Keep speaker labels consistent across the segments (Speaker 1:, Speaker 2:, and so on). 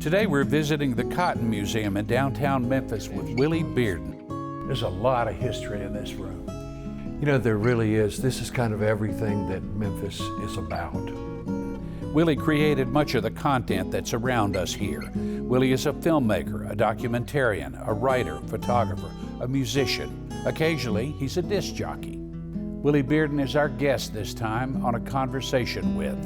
Speaker 1: Today we're visiting the Cotton Museum in downtown Memphis with Willie Bearden. There's a lot of history in this room.
Speaker 2: You know, there really is. This is kind of everything that Memphis is about.
Speaker 1: Willie created much of the content that's around us here. Willie is a filmmaker, a documentarian, a writer, photographer, a musician. Occasionally, he's a disc jockey. Willie Bearden is our guest this time on A Conversation With.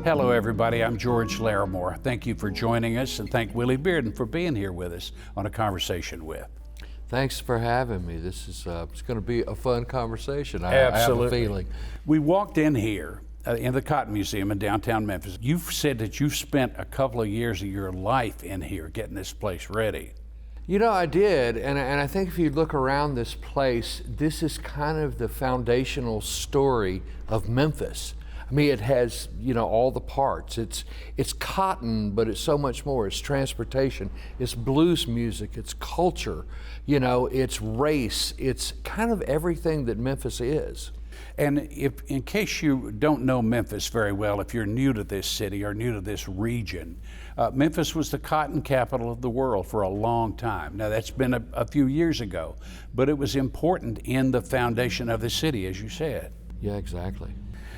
Speaker 1: Hello everybody, I'm George Larimore. Thank you for joining us, and thank Willie Bearden for being here with us on A Conversation With.
Speaker 2: Thanks for having me. This is it's going to be a fun conversation.
Speaker 1: Absolutely.
Speaker 2: I have a feeling.
Speaker 1: We walked in here in the Cotton Museum in downtown Memphis. You've said that you've spent a couple of years of your life in here getting this place ready.
Speaker 2: You know, I did, and I think if you look around this place, this is kind of the foundational story of Memphis. I mean, it has, you know, all the parts. It's cotton, but it's so much more. It's transportation, it's blues music, it's culture, you know, it's race, it's kind of everything that Memphis is.
Speaker 1: And if, in case you don't know Memphis very well, if you're new to this city or new to this region, Memphis was the cotton capital of the world for a long time. Now that's been a few years ago, but it was important in the foundation of the city, as you said.
Speaker 2: Yeah, exactly.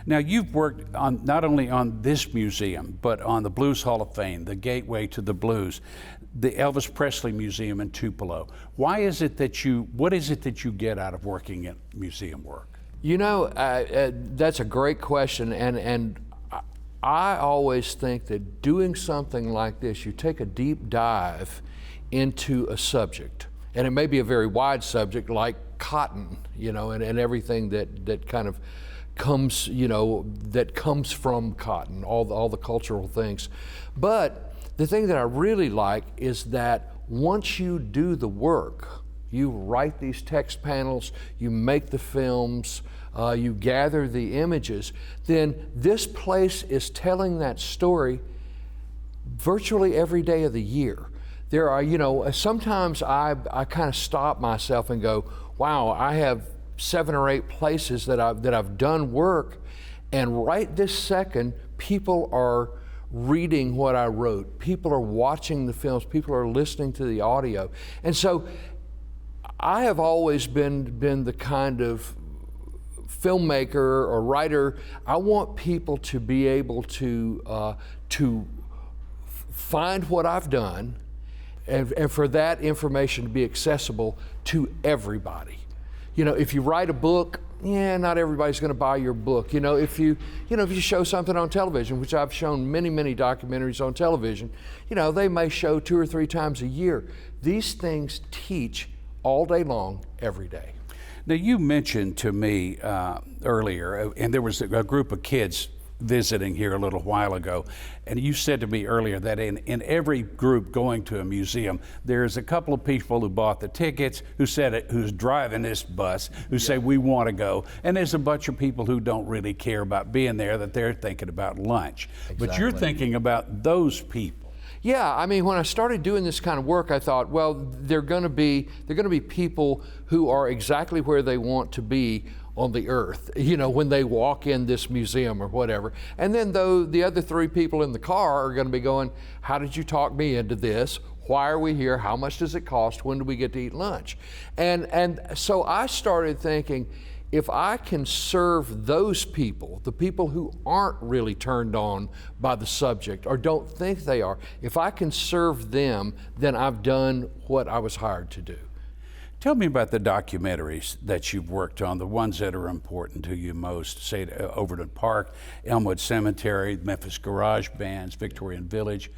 Speaker 1: Now you've worked on not only on this museum, but on the Blues Hall of Fame, the gateway to the blues, the Elvis Presley Museum in Tupelo. What is it that you get out of working at museum work?
Speaker 2: You know, that's a great question, and I always think that doing something like this, you take a deep dive into a subject, and it may be a very wide subject like cotton, you know, and everything that kind of comes, you know, that comes from cotton, all the cultural things. But the thing that I really like is that once you do the work, you write these text panels, you make the films, you gather the images, then this place is telling that story virtually every day of the year. There are, you know, sometimes I kind of stop myself and go, wow, I have 7 or 8 places that I've done work, and right this second, people are reading what I wrote. People are watching the films. People are listening to the audio. And so I have always been the kind of filmmaker or writer. I want people to be able to find what I've done, and for that information to be accessible to everybody. You know, if you write a book, yeah, not everybody's going to buy your book. You know, if you show something on television, which I've shown many documentaries on television, you know, they may show 2 or 3 times a year. These things teach all day long, every day.
Speaker 1: Now, you mentioned to me earlier, and there was a group of kids visiting here a little while ago, and you said to me earlier that in every group going to a museum, there's a couple of people who bought the tickets, who's driving this bus, who say we want to go, and there's a bunch of people who don't really care about being there, that they're thinking about lunch.
Speaker 2: Exactly.
Speaker 1: But you're thinking about those people.
Speaker 2: Yeah, I mean, when I started doing this kind of work, I thought, well, they're going to be people who are exactly where they want to be on the earth, you know, when they walk in this museum or whatever. And then the other 3 people in the car are going to be going, how did you talk me into this? Why are we here? How much does it cost? When do we get to eat lunch? And so I started thinking, if I can serve those people, the people who aren't really turned on by the subject or don't think they are, if I can serve them, then I've done what I was hired to do.
Speaker 1: Tell me about the documentaries that you've worked on, the ones that are important to you most, say Overton Park, Elmwood Cemetery, Memphis Garage Bands, Victorian Village.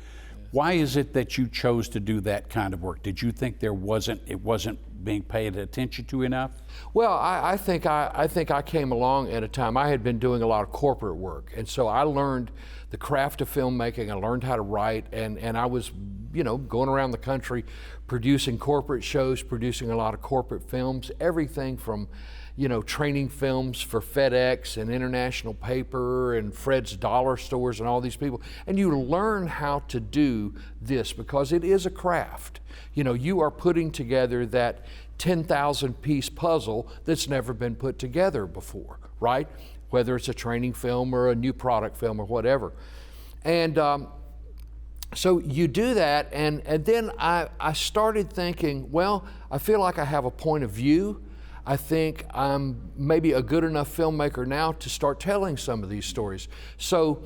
Speaker 1: Why is it that you chose to do that kind of work? Did you think it wasn't being paid attention to enough?
Speaker 2: Well, I think I came along at a time, I had been doing a lot of corporate work, and so I learned the craft of filmmaking. I learned how to write, and I was, you know, going around the country producing corporate shows, producing a lot of corporate films, everything from, you know, training films for FedEx and International Paper and Fred's Dollar Stores and all these people. And you learn how to do this because it is a craft. You know, you are putting together that 10,000 piece puzzle that's never been put together before, right? Whether it's a training film or a new product film or whatever. And so you do that, and then I started thinking, well, I feel like I have a point of view. I think I'm maybe a good enough filmmaker now to start telling some of these stories. So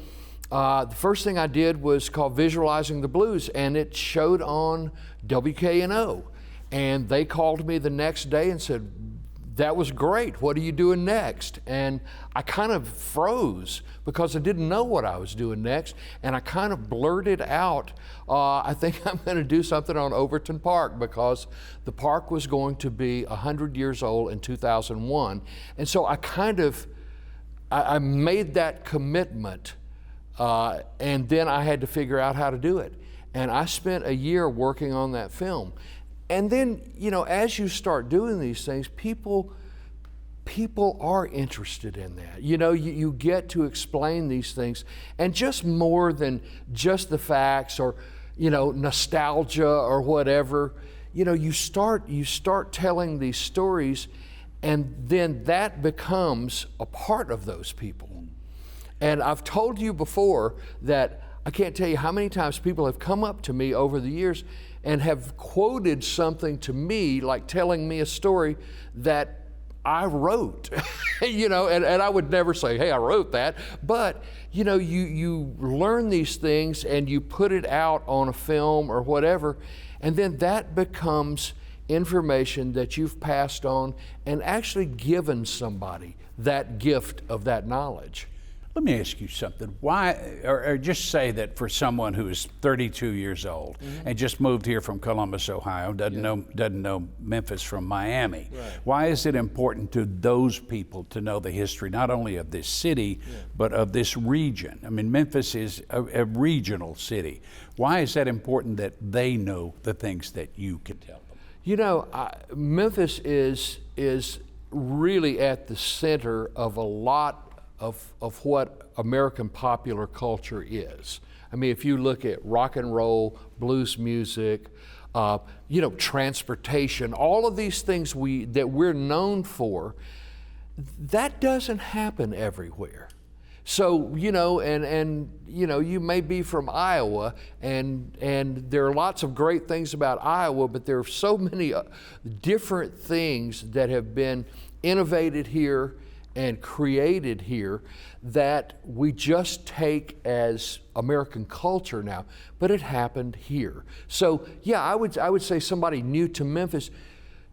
Speaker 2: the first thing I did was called Visualizing the Blues, and it showed on WKNO. And they called me the next day and said, that was great, what are you doing next? And I kind of froze because I didn't know what I was doing next, and I kind of blurted out, I think I'm gonna do something on Overton Park, because the park was going to be 100 years old in 2001. And so I made that commitment, and then I had to figure out how to do it. And I spent a year working on that film. And then, you know, as you start doing these things, people are interested in that. You know, you get to explain these things, and just more than just the facts or, you know, nostalgia or whatever. You know, you start telling these stories, and then that becomes a part of those people. And I've told you before that I can't tell you how many times people have come up to me over the years and have quoted something to me, like telling me a story that I wrote. You know, and I would never say, hey, I wrote that. But, you know, you learn these things and you put it out on a film or whatever, and then that becomes information that you've passed on and actually given somebody that gift of that knowledge.
Speaker 1: Let me ask you something. Why, or just say that for someone who is 32 years old and just moved here from Columbus, Ohio, doesn't know Memphis from Miami. Right. Why is it important to those people to know the history, not only of this city, but of this region? I mean, Memphis is a regional city. Why is that important that they know the things that you can tell them?
Speaker 2: You know, Memphis is really at the center of a lot of what American popular culture is. I mean, if you look at rock and roll, blues music, you know, transportation, all of these things that we're known for, that doesn't happen everywhere. So, you know, and you know, you may be from Iowa, and there are lots of great things about Iowa, but there are so many different things that have been innovated here and created here that we just take as American culture now, but it happened here. So yeah, I would say somebody new to Memphis,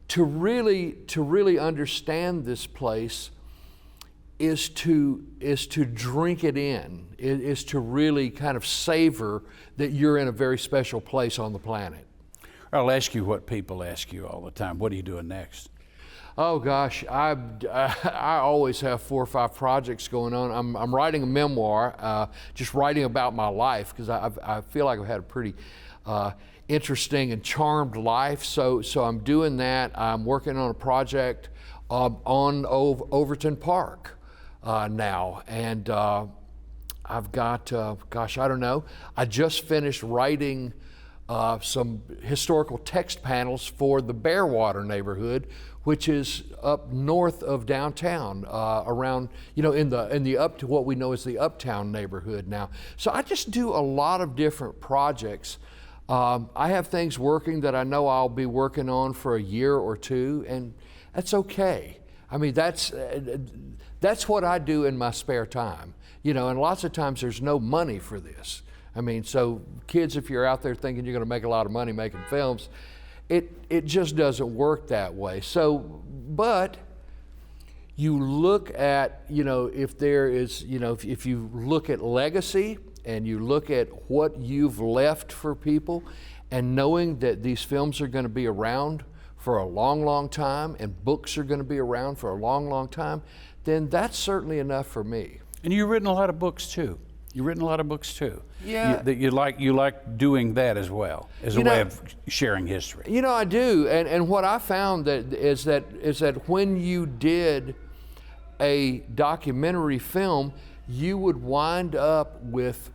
Speaker 2: to really understand this place is to drink it in, is to really kind of savor that you're in a very special place on the planet.
Speaker 1: I'll ask you what people ask you all the time. What are you doing next?
Speaker 2: Oh gosh, I always have 4 or 5 projects going on. I'm writing a memoir, just writing about my life, because I feel like I've had a pretty interesting and charmed life. So I'm doing that. I'm working on a project on Overton Park now, and I've got gosh, I don't know. I just finished writing some historical text panels for the Bearwater neighborhood, which is up north of downtown, around, you know, in the up to what we know as the Uptown neighborhood now. So I just do a lot of different projects. I have things working that I know I'll be working on for a year or two, and that's okay. I mean, that's what I do in my spare time, you know, and lots of times there's no money for this. I mean, so kids, if you're out there thinking you're going to make a lot of money making films, it just doesn't work that way. So, but you look at, you know, if there is, you know, if you look at legacy and you look at what you've left for people, and knowing that these films are going to be around for a long, long time, and books are going to be around for a long, long time, then that's certainly enough for me.
Speaker 1: And you've written a lot of books too. You've written a lot of books too.
Speaker 2: Yeah.
Speaker 1: You like doing that as well, as a way of sharing history.
Speaker 2: You know, I do, and what I found is that when you did a documentary film, you would wind up with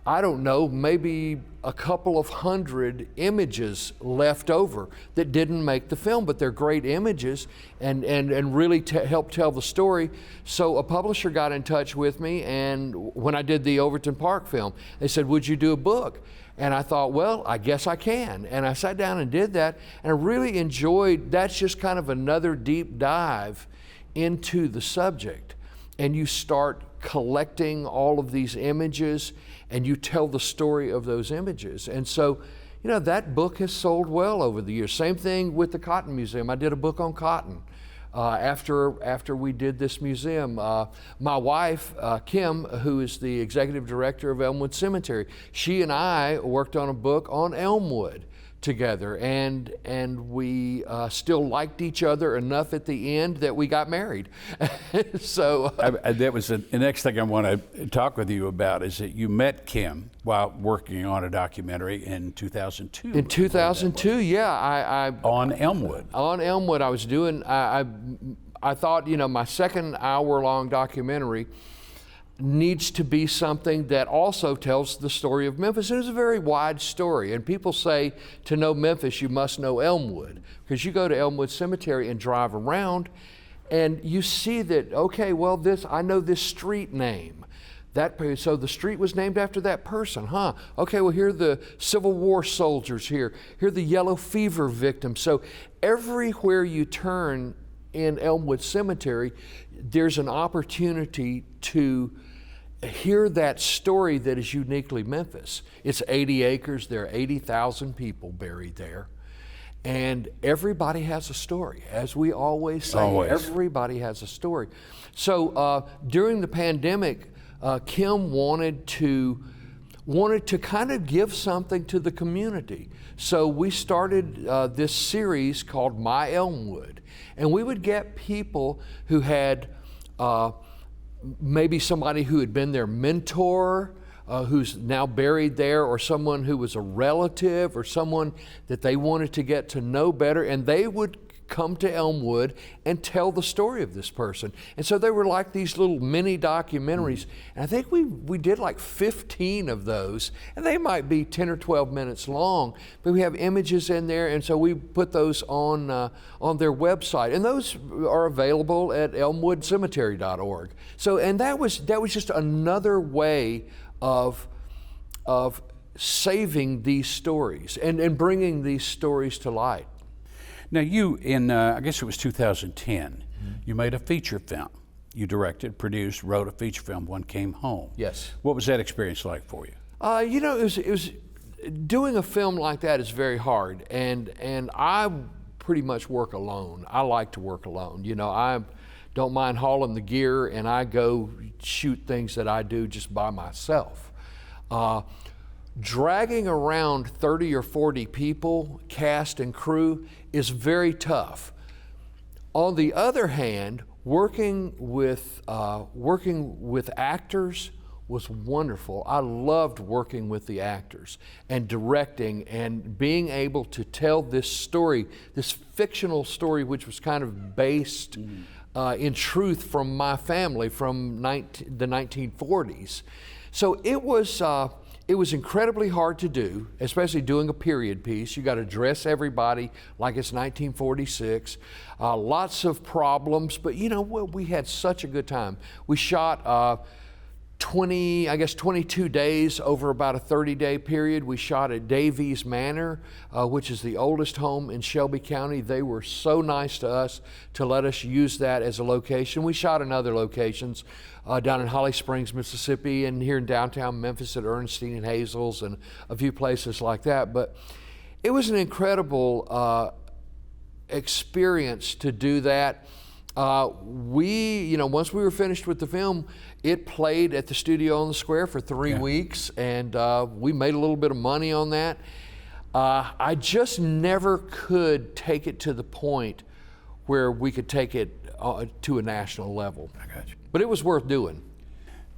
Speaker 2: I don't know, maybe a couple of hundred images left over that didn't make the film, but they're great images and really help tell the story. So a publisher got in touch with me, and when I did the Overton Park film, they said, would you do a book? And I thought, well, I guess I can. And I sat down and did that, and I really enjoyed, that's just kind of another deep dive into the subject. And you start collecting all of these images, and you tell the story of those images. And so, you know, that book has sold well over the years. Same thing with the Cotton Museum. I did a book on cotton after we did this museum. My wife, Kim, who is the executive director of Elmwood Cemetery, she and I worked on a book on Elmwood together, and we still liked each other enough at the end that we got married. So
Speaker 1: that was the next thing I want to talk with you about, is that you met Kim while working on a documentary in 2002.
Speaker 2: In 2002, yeah, I
Speaker 1: on Elmwood.
Speaker 2: On Elmwood, I was doing. I thought, you know, my second hour-long documentary needs to be something that also tells the story of Memphis. It is a very wide story, and people say to know Memphis you must know Elmwood, because you go to Elmwood Cemetery and drive around and you see that, okay, well, I know this street name. So the street was named after that person, huh? Okay, well, here are the Civil War soldiers here. Here are the yellow fever victims. So everywhere you turn in Elmwood Cemetery, there's an opportunity to hear that story that is uniquely Memphis. It's 80 acres, there are 80,000 people buried there. And everybody has a story. As we always say, everybody has a story. So during the pandemic, Kim wanted to kind of give something to the community. So we started this series called My Elmwood. And we would get people who had maybe somebody who had been their mentor, who's now buried there, or someone who was a relative, or someone that they wanted to get to know better, and they would come to Elmwood and tell the story of this person. And so they were like these little mini documentaries. And I think we did like 15 of those, and they might be 10 or 12 minutes long, but we have images in there, and so we put those on their website, and those are available at elmwoodcemetery.org. So, and that was just another way of saving these stories and bringing these stories to light.
Speaker 1: Now you, in I guess it was 2010, you made a feature film. You directed, produced, wrote a feature film, One Came Home.
Speaker 2: Yes.
Speaker 1: What was that experience like for you?
Speaker 2: You know, it was doing a film like that is very hard, and I pretty much work alone. I like to work alone. You know, I don't mind hauling the gear, and I go shoot things that I do just by myself. Dragging around 30 or 40 people, cast and crew, is very tough. On the other hand, working with actors was wonderful. I loved working with the actors and directing and being able to tell this story, this fictional story, which was kind of based in truth from my family from the 1940s. So it was incredibly hard to do, especially doing a period piece. You got to dress everybody like it's 1946. Lots of problems, but you know, we had such a good time. We shot 22 days over about a 30-day period. We shot at Davies Manor, which is the oldest home in Shelby County. They were so nice to us to let us use that as a location. We shot in other locations, down in Holly Springs, Mississippi, and here in downtown Memphis at Ernestine and Hazel's, and a few places like that. But it was an incredible experience to do that. Once we were finished with the film, it played at the Studio on the Square for 3 weeks, and we made a little bit of money on that. I just never could take it to the point where we could take it to a national level.
Speaker 1: I got you.
Speaker 2: But it was worth doing.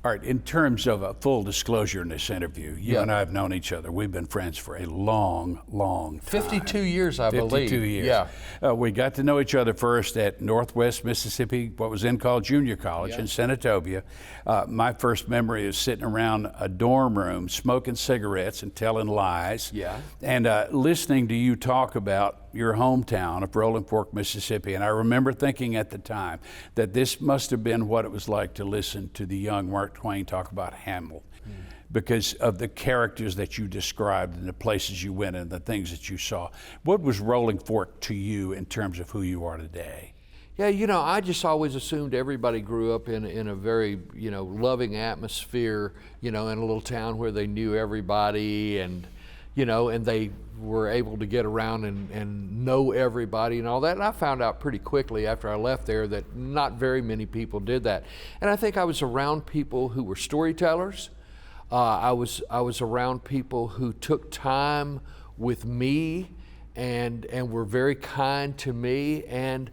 Speaker 1: All right, in terms of a full disclosure in this interview, you
Speaker 2: Yeah.
Speaker 1: and I have known each other. We've been friends for a long, long time.
Speaker 2: 52 years, I believe.
Speaker 1: 52 years.
Speaker 2: Yeah.
Speaker 1: We got to know each other first at Northwest Mississippi, what was then called Junior College in Senatobia. My first memory is sitting around a dorm room, smoking cigarettes and telling lies.
Speaker 2: Yeah.
Speaker 1: And listening to you talk about your hometown of Rolling Fork, Mississippi. And I remember thinking at the time that this must have been what it was like to listen to the young Mark Twain talk about Hamlet, because of the characters that you described and the places you went and the things that you saw. What was Rolling Fork to you in terms of who you are today?
Speaker 2: Yeah, I just always assumed everybody grew up in a very, loving atmosphere, in a little town where they knew everybody and they were able to get around and know everybody and all that. And I found out pretty quickly after I left there that not very many people did that. And I think I was around people who were storytellers. I was around people who took time with me and were very kind to me. And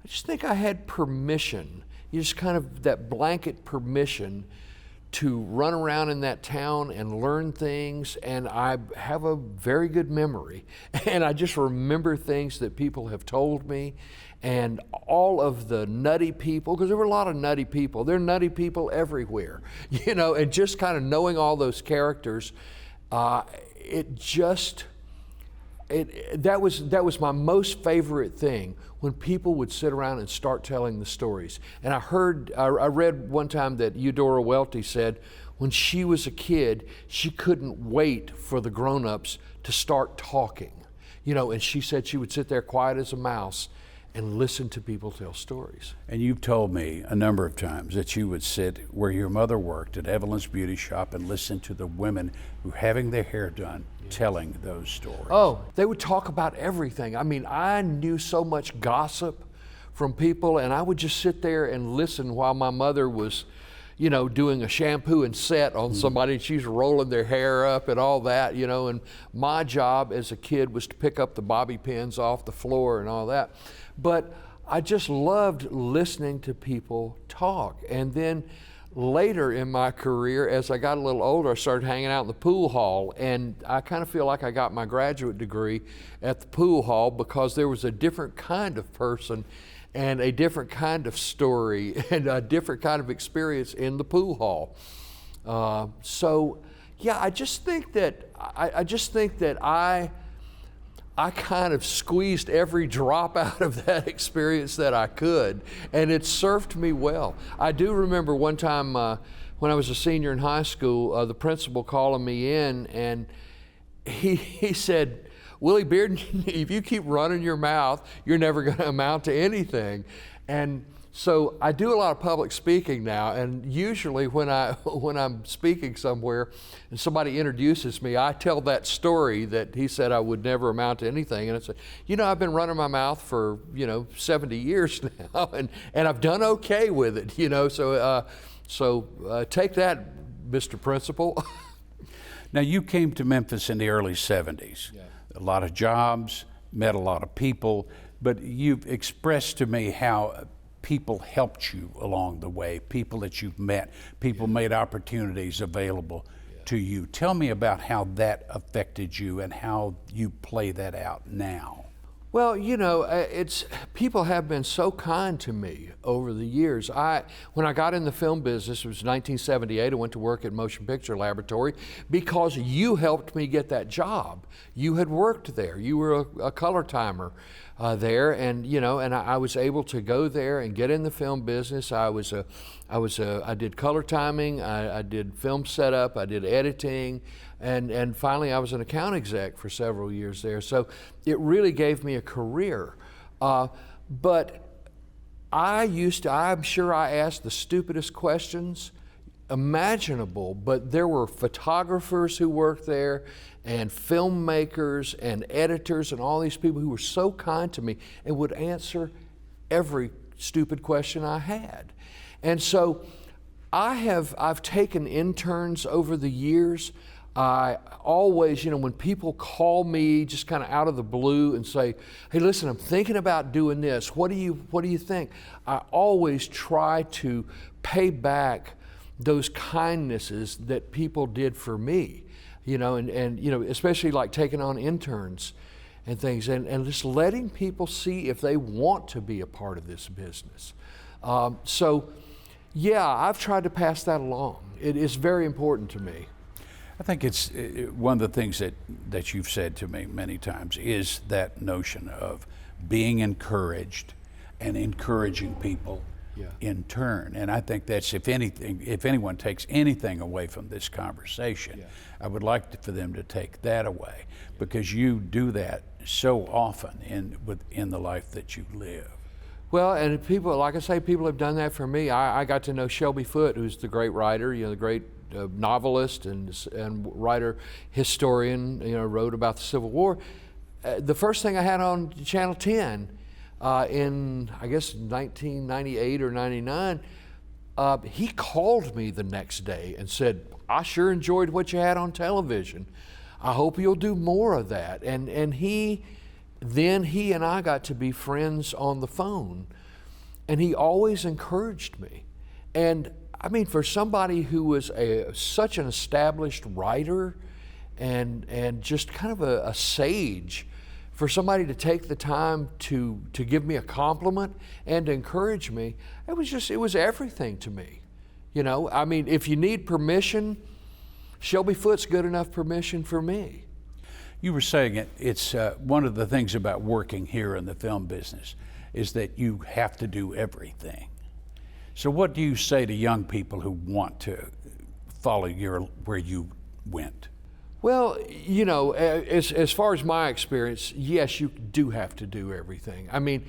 Speaker 2: I just think I had permission, just kind of that blanket permission to run around in that town and learn things, and I have a very good memory. And I just remember things that people have told me, and all of the nutty people, because there were a lot of nutty people. There are nutty people everywhere, and just kind of knowing all those characters, that was my most favorite thing, when people would sit around and start telling the stories. And I read one time that Eudora Welty said when she was a kid, she couldn't wait for the grown-ups to start talking. And she said she would sit there quiet as a mouse and listen to people tell stories.
Speaker 1: And you've told me a number of times that you would sit where your mother worked at Evelyn's Beauty Shop and listen to the women who were having their hair done, telling those stories.
Speaker 2: Oh, they would talk about everything. I mean, I knew so much gossip from people, and I would just sit there and listen while my mother was, doing a shampoo and set on somebody, and she's rolling their hair up and all that, and my job as a kid was to pick up the bobby pins off the floor and all that. But I just loved listening to people talk. And then later in my career, as I got a little older, I started hanging out in the pool hall, and I kind of feel like I got my graduate degree at the pool hall because there was a different kind of person and a different kind of story and a different kind of experience in the pool hall. I just think that I kind of squeezed every drop out of that experience that I could, and it served me well. I do remember one time when I was a senior in high school, the principal calling me in, and he said, "Willie Bearden, if you keep running your mouth, you're never going to amount to anything." And so I do a lot of public speaking now, and usually when I'm speaking somewhere and somebody introduces me, I tell that story that he said I would never amount to anything. And I said, I've been running my mouth for 70 years now, and I've done okay with it. So take that, Mr. Principal.
Speaker 1: Now, you came to Memphis in the early 70s. Yeah. A lot of jobs, met a lot of people, but you've expressed to me how people helped you along the way, people that you've met, people made opportunities available to you. Tell me about how that affected you and how you play that out now.
Speaker 2: Well, people have been so kind to me over the years. When I got in the film business, it was 1978, I went to work at Motion Picture Laboratory because you helped me get that job. You had worked there. You were a color timer there, and I was able to go there and get in the film business. I did color timing, I did film setup, I did editing, and finally I was an account exec for several years there. So it really gave me a career. But I'm sure I asked the stupidest questions imaginable, but there were photographers who worked there and filmmakers and editors and all these people who were so kind to me and would answer every stupid question I had. And so I've taken interns over the years. I always, when people call me just kind of out of the blue and say, "Hey, listen, I'm thinking about doing this. What do you think?" I always try to pay back those kindnesses that people did for me, and especially like taking on interns and things, and just letting people see if they want to be a part of this business. So, yeah, I've tried to pass that along. It is very important to me.
Speaker 1: I think it's one of the things that you've said to me many times is that notion of being encouraged and encouraging people in turn. And I think that's, if anyone takes anything away from this conversation, I would like for them to take that away, because you do that so often in the life that you live.
Speaker 2: Well, and people, like I say, people have done that for me. I got to know Shelby Foote, who's the great writer, the great novelist and writer, historian, wrote about the Civil War. The first thing I had on Channel 10 in, I guess, 1998 or 99, he called me the next day and said, "I sure enjoyed what you had on television. I hope you'll do more of that." And he and I got to be friends on the phone, and he always encouraged me. And I mean, for somebody who was such an established writer and just kind of a sage, for somebody to take the time to give me a compliment and to encourage me, it was everything to me. I mean, if you need permission, Shelby Foote's good enough permission for me.
Speaker 1: You were saying it's one of the things about working here in the film business is that you have to do everything. So what do you say to young people who want to follow where you went?
Speaker 2: Well, as far as my experience, yes, you do have to do everything. I mean,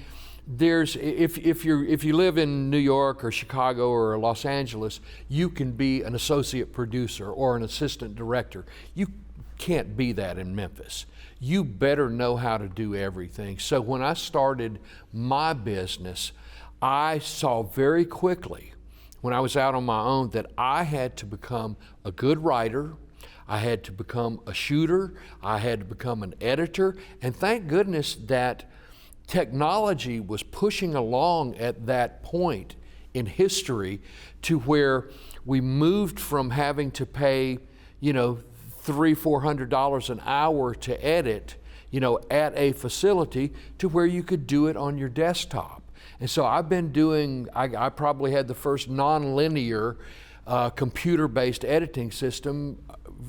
Speaker 2: if you live in New York or Chicago or Los Angeles, you can be an associate producer or an assistant director. You can't be that in Memphis. You better know how to do everything. So when I started my business, I saw very quickly, when I was out on my own, that I had to become a good writer, I had to become a shooter, I had to become an editor, and thank goodness that technology was pushing along at that point in history to where we moved from having to pay, $300-400 an hour to edit, at a facility, to where you could do it on your desktop. And so I've been doing, I probably had the first non-linear computer-based editing system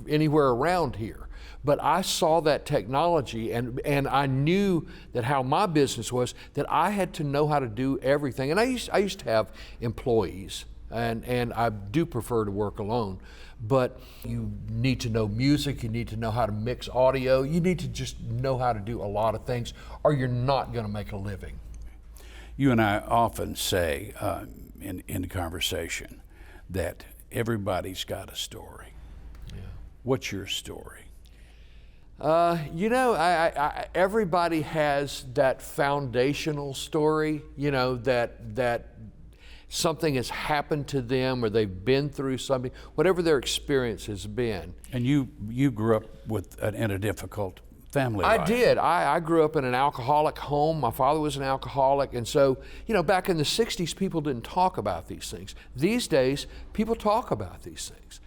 Speaker 2: anywhere around here. But I saw that technology, and I knew that how my business was, that I had to know how to do everything. And I used to have employees, and I do prefer to work alone. But you need to know music, you need to know how to mix audio, you need to just know how to do a lot of things, or you're not going to make a living.
Speaker 1: You and I often say in conversation that everybody's got a story. Yeah. What's your story?
Speaker 2: Everybody has that foundational story, that something has happened to them or they've been through something, whatever their experience has been.
Speaker 1: And you grew up in a difficult family life.
Speaker 2: I did. I grew up in an alcoholic home. My father was an alcoholic. And so, back in the 60s, people didn't talk about these things. These days, people talk about these things.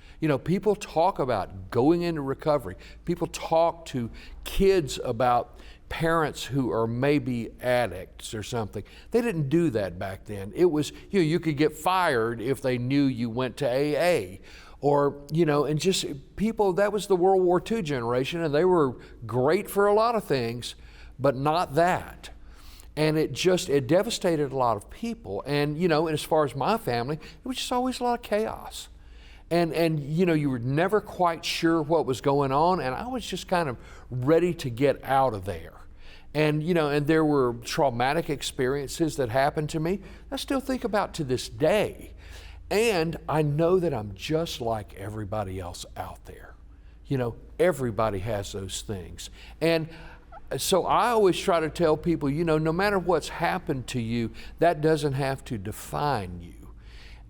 Speaker 2: People talk about going into recovery. People talk to kids about parents who are maybe addicts or something. They didn't do that back then. It was, you could get fired if they knew you went to AA. Or, and just people, that was the World War II generation, and they were great for a lot of things, but not that. And it devastated a lot of people. And, as far as my family, it was just always a lot of chaos. And you were never quite sure what was going on, and I was just kind of ready to get out of there. And, and there were traumatic experiences that happened to me I still think about to this day. And I know that I'm just like everybody else out there. Everybody has those things. And so I always try to tell people, no matter what's happened to you, that doesn't have to define you.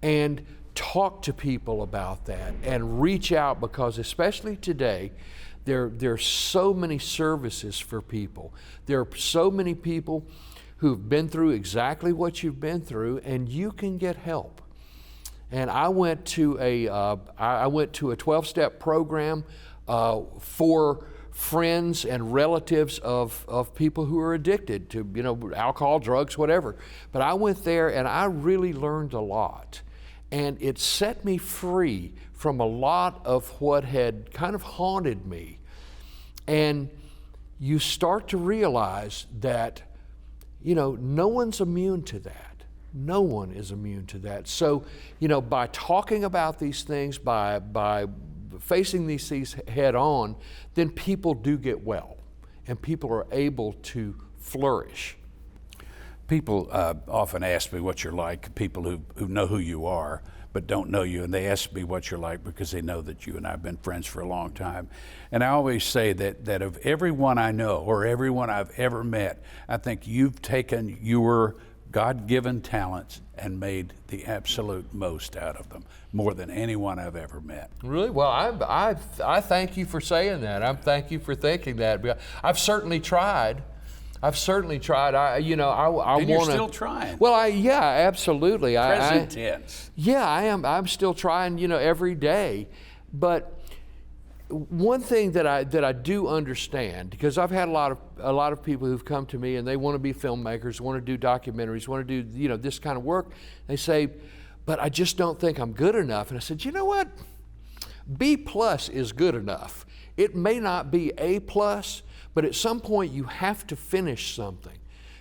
Speaker 2: And talk to people about that and reach out, because especially today, there are so many services for people. There are so many people who've been through exactly what you've been through, and you can get help. And I went to a 12-step program for friends and relatives of people who are addicted to, you know, alcohol, drugs, whatever. But I went there and I really learned a lot. And it set me free from a lot of what had kind of haunted me. And you start to realize that, you know, no one's immune to that. No one is immune to that. So, you know, by talking about these things, by facing these things head on, then people do get well and people are able to flourish.
Speaker 1: People often ask me what you're like, people who know who you are but don't know you, and they ask me what you're like because they know that you and I have been friends for a long time. And I always say that of everyone I know or everyone I've ever met, I think you've taken your God-given talents and made the absolute most out of them, more than anyone I've ever met.
Speaker 2: Really? Well, I thank you for saying that. I thank you for thinking that. I've certainly tried. I've certainly tried. I
Speaker 1: and
Speaker 2: want to.
Speaker 1: You're still trying.
Speaker 2: Well, yeah, absolutely.
Speaker 1: Present tense.
Speaker 2: Yeah, I am. I'm still trying. You know, every day. But one thing that I do understand, because I've had a lot of people who've come to me and they want to be filmmakers, want to do documentaries, want to do, you know, this kind of work. They say, but I just don't think I'm good enough. And I said, you know what? B+ is good enough. It may not be A+, but at some point you have to finish something.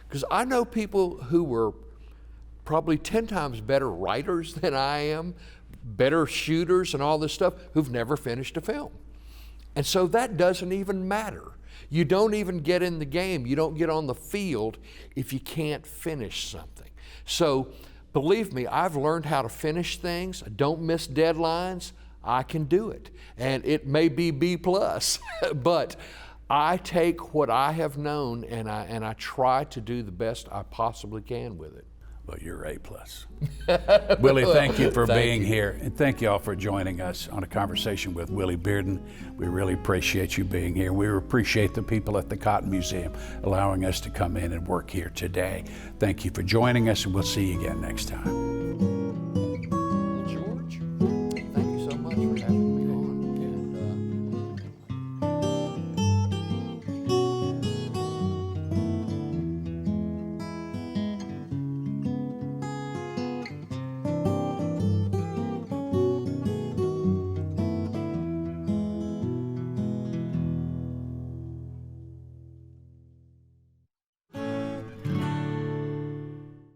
Speaker 2: Because I know people who were probably 10 times better writers than I am, better shooters and all this stuff, who've never finished a film. And so that doesn't even matter. You don't even get in the game. You don't get on the field if you can't finish something. So believe me, I've learned how to finish things. I don't miss deadlines. I can do it. And it may be B+, but I take what I have known and I try to do the best I possibly can with it.
Speaker 1: Well, you're A+. Willie, thank you for being here. And thank you all for joining us on a conversation with Willie Bearden. We really appreciate you being here. We appreciate the people at the Cotton Museum allowing us to come in and work here today. Thank you for joining us, and we'll see you again next time.